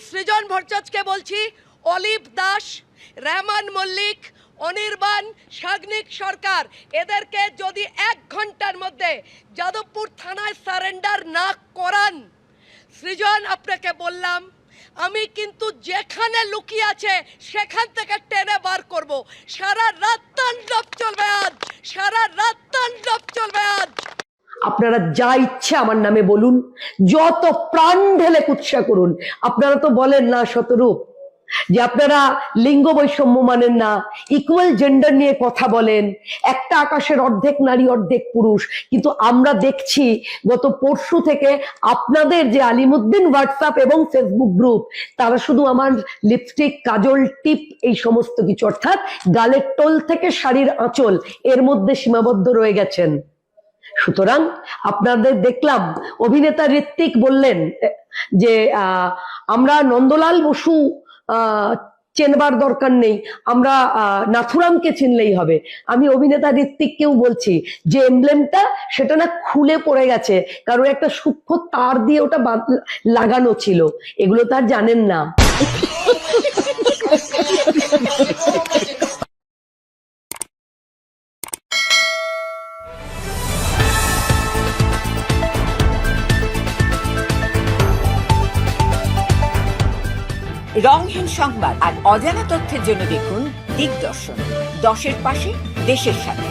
সৃজন ভট্টাচার্যকে বলছি, অলিভ দাস, রহমান মল্লিক, অনির্বাণ, সাগ্নিক সরকার, এদেরকে যদি 1 ঘন্টার মধ্যে যাদবপুর থানায় সারেন্ডার না করান, সৃজন আপনাকে বললাম আমি কিন্তু যেখানে লুকিয়ে আছে সেখান থেকে টেনে বার করব। সারা রাত তাণ্ডব চলবে আজ, সারা রাত তাণ্ডব চলবে আজ। আপনারা যা ইচ্ছে আমার নামে বলুন, যত প্রাণ ঢেলে কুৎসা করুন। আপনারা তো বলেন না শতরূপ যে আপনারা লিঙ্গ বৈষম্য মানেন না, ইকুয়াল জেন্ডার নিয়ে কথা বলেন, একটা আকাশের অর্ধেক নারী অর্ধেক পুরুষ। কিন্তু আমরা দেখছি গত পরশু থেকে আপনাদের যে আলিমুদ্দিন হোয়াটসঅ্যাপ এবং ফেসবুক গ্রুপ, তারা শুধু আমার লিপস্টিক, কাজল, টিপ এই সমস্ত কিছু, অর্থাৎ গালের টোল থেকে শাড়ির আঁচল, এর মধ্যে সীমাবদ্ধ রয়ে গেছেন। সুতরাং আপনাদের দেখলাম অভিনেতা ঋত্বিক বললেন যে আমরা নন্দলাল বসু চেনবার দরকার নেই, আমরা নাথুরামকে চিনলেই হবে। আমি অভিনেতা ঋত্বিককেও বলছি যে এমব্লেমটা সেটা না খুলে পড়ে গেছে, কারণ একটা সূক্ষ্ম তার দিয়ে ওটা লাগানো ছিল, এগুলো তার জানেন না। রংহীন সংবাদ আর অজানা তথ্যের জন্য দেখুন দিগদর্শন, 10-এর পাশে, দেশের সাথে।